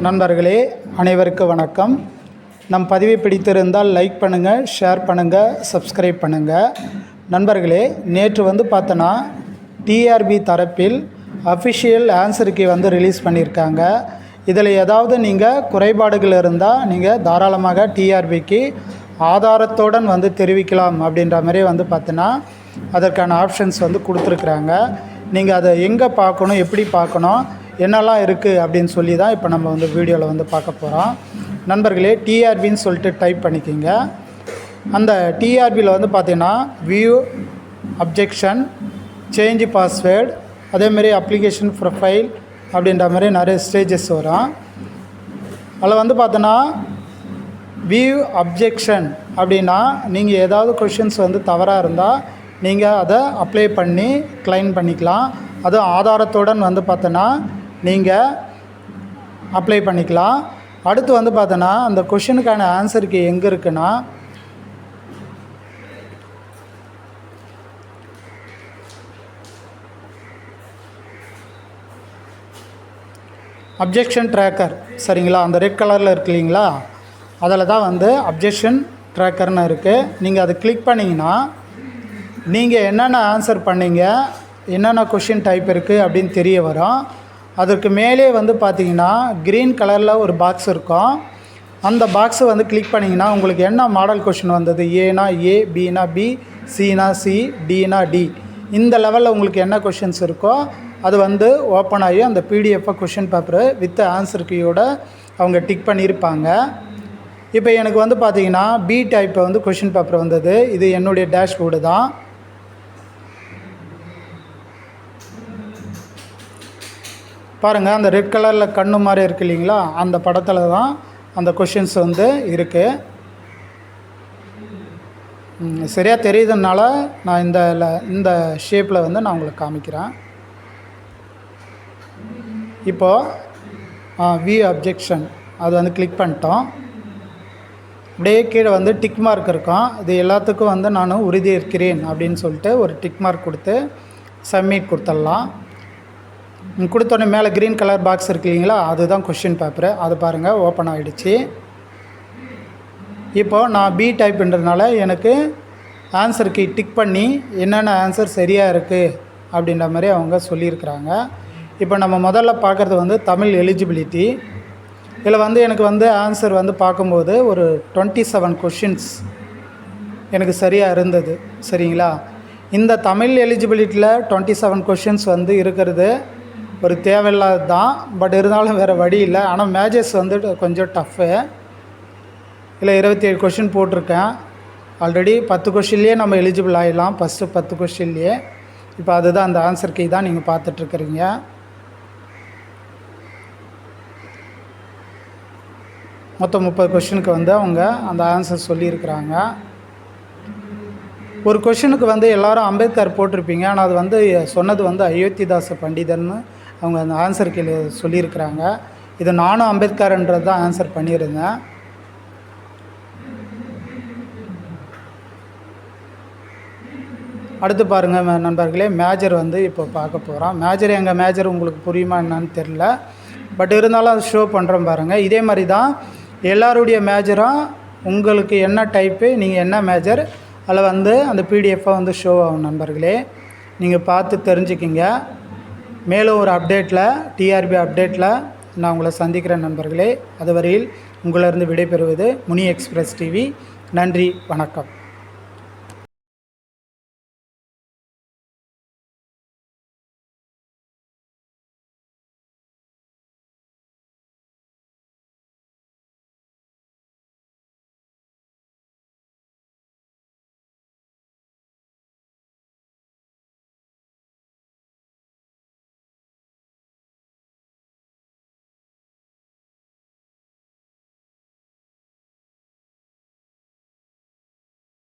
நண்பர்களே அனைவருக்கும் வணக்கம். நம் பதிவை பிடித்திருந்தால் லைக் பண்ணுங்கள், ஷேர் பண்ணுங்கள், சப்ஸ்கிரைப் பண்ணுங்கள். நண்பர்களே, நேற்று பார்த்தோன்னா டிஆர்பி தரப்பில் அஃபிஷியல் ஆன்சருக்கு ரிலீஸ் பண்ணியிருக்காங்க. இதில் ஏதாவது நீங்கள் குறைபாடுகள் இருந்தால் நீங்கள் தாராளமாக டிஆர்பிக்கு ஆதாரத்துடன் தெரிவிக்கலாம் அப்படின்ற மாதிரி பார்த்தோன்னா அதற்கான ஆப்ஷன்ஸ் கொடுத்துருக்குறாங்க. நீங்கள் அதை எங்கே பார்க்கணும், எப்படி பார்க்கணும், என்னெல்லாம் இருக்குது அப்படின்னு சொல்லி தான் இப்போ நம்ம வீடியோவில் பார்க்க போகிறோம். நண்பர்களே, டிஆர்பின்னு சொல்லிட்டு டைப் பண்ணிக்கிங்க. அந்த டிஆர்பியில் பார்த்தீங்கன்னா வியூ, அப்ஜெக்ஷன், சேஞ்ச் பாஸ்வேர்டு, அதேமாரி அப்ளிகேஷன் ப்ரொஃபைல் அப்படின்ற மாதிரி நிறைய ஸ்டேஜஸ் வரும். அதில் பார்த்தோன்னா வியூ அப்ஜெக்ஷன் அப்படின்னா நீங்கள் ஏதாவது கொஷின்ஸ் தவறாக இருந்தால் நீங்கள் அதை அப்ளை பண்ணி க்ளைம் பண்ணிக்கலாம். அதுவும் ஆதாரத்துடன் பார்த்தோன்னா நீங்கள் அப்ளை பண்ணிக்கலாம். அடுத்து பார்த்தோன்னா அந்த கொஷினுக்கான ஆன்சருக்கு எங்கே இருக்குன்னா அப்ஜெக்ஷன் ட்ராக்கர், சரிங்களா? அந்த ரெட் கலரில் இருக்கு இல்லைங்களா, அதில் தான் அப்ஜெக்ஷன் ட்ராக்கர்னு இருக்குது. நீங்கள் அதை கிளிக் பண்ணிங்கன்னா நீங்கள் என்னென்ன ஆன்சர் பண்ணீங்க, என்னென்ன கொஷின் டைப் இருக்குது அப்படின்னு தெரிய வரும். அதற்கு மேலே பார்த்தீங்கன்னா க்ரீன் கலரில் ஒரு பாக்ஸ் இருக்கும். அந்த பாக்ஸை கிளிக் பண்ணிங்கன்னா உங்களுக்கு என்ன மாடல் கொஷின் வந்தது, ஏனா ஏ, பினா பி, சினா சி, டினா டி, இந்த லெவலில் உங்களுக்கு என்ன கொஷின்ஸ் இருக்கோ அது ஓப்பன் ஆகி அந்த PDF question paper with answer கீயோட அவங்க டிக் பண்ணியிருப்பாங்க. இப்போ எனக்கு பார்த்தீங்கன்னா பி டைப்பை கொஷின் பேப்பர் வந்தது. இது என்னுடைய டேஷ்போர்டு தான். பாருங்கள், அந்த ரெட் கலரில் கண்ணு மாதிரி இருக்குது இல்லைங்களா, அந்த படத்தில் தான் அந்த கொஷின்ஸ் இருக்குது. சரியாக தெரியுதுனால நான் இந்த ஷேப்பில் நான் உங்களுக்கு காமிக்கிறேன். இப்போது வியூ அப்ஜெக்ஷன் அது கிளிக் பண்ணிட்டோம். அப்படியே கீழே டிக் மார்க் இருக்கும். இது எல்லாத்துக்கும் நான் உறுதி இருக்கிறேன் அப்படின்னு சொல்லிட்டு ஒரு டிக் மார்க் கொடுத்து சப்மிட் கொடுத்துடலாம். கொடுத்தோன்னே மேலே க்ரீன் கலர் பாக்ஸ் இருக்கு இல்லைங்களா, அதுதான் கொஷின் பேப்பரு. அது பாருங்கள் ஓப்பன் ஆகிடுச்சு. இப்போது நான் பி டைப்புன்றதுனால எனக்கு ஆன்சருக்கு டிக் பண்ணி என்னென்ன ஆன்சர் சரியாக இருக்குது அப்படின்ற மாதிரி அவங்க சொல்லியிருக்கிறாங்க. இப்போ நம்ம முதல்ல பார்க்குறது தமிழ் எலிஜிபிலிட்டி. இதில் எனக்கு ஆன்சர் பார்க்கும்போது ஒரு 27 கொஷின்ஸ் எனக்கு சரியாக இருந்தது, சரிங்களா? இந்த தமிழ் எலிஜிபிலிட்டியில் 27 கொஷின்ஸ் இருக்கிறது ஒரு தேவையில்லாது தான். பட் இருந்தாலும் வேறு வழி இல்லை. ஆனால் மேஜர்ஸ் கொஞ்சம் டஃப்பு. இல்லை 27 கொஷின் போட்டிருக்கேன். ஆல்ரெடி 10 கொஷின்லேயே நம்ம எலிஜிபிள் ஆகிடலாம், ஃபஸ்ட்டு 10 கொஷின்லேயே. இப்போ அதுதான் அந்த ஆன்சர் கீ தான் நீங்கள் பார்த்துட்ருக்குறீங்க. மொத்தம் 30 கொஷினுக்கு அவங்க அந்த ஆன்சர் சொல்லியிருக்கிறாங்க. ஒரு கொஷினுக்கு எல்லோரும் அம்பேத்கர் போட்டிருப்பீங்க, ஆனால் அது சொன்னது அயோத்திதாச பண்டிதர்னு அவங்க அந்த ஆன்சர் கீழே சொல்லியிருக்கிறாங்க. இது நானும் அம்பேத்கர்ன்றது தான் ஆன்சர் பண்ணியிருந்தேன். அடுத்து பாருங்கள் நண்பர்களே, மேஜர் இப்போ பார்க்க போகிறோம். மேஜர் எங்கள் மேஜர் உங்களுக்கு புரியுமா என்னன்னு தெரில, பட் இருந்தாலும் அது ஷோ பண்ணுறோம் பாருங்கள். இதே மாதிரி தான் எல்லாருடைய மேஜரும் உங்களுக்கு என்ன டைப்பு, நீங்கள் என்ன மேஜர், அதில் அந்த பிடிஎஃப்பை ஷோ ஆகும். நண்பர்களே, நீங்கள் பார்த்து தெரிஞ்சுக்கிங்க. மேலும் ஒரு அப்டேட்டில், டிஆர்பி அப்டேட்டில் நான் உங்களை சந்திக்கிறேன் நண்பர்களே. அதுவரையில் உங்களிருந்து விடைபெறுவது முனி எக்ஸ்பிரஸ் டிவி. நன்றி, வணக்கம்.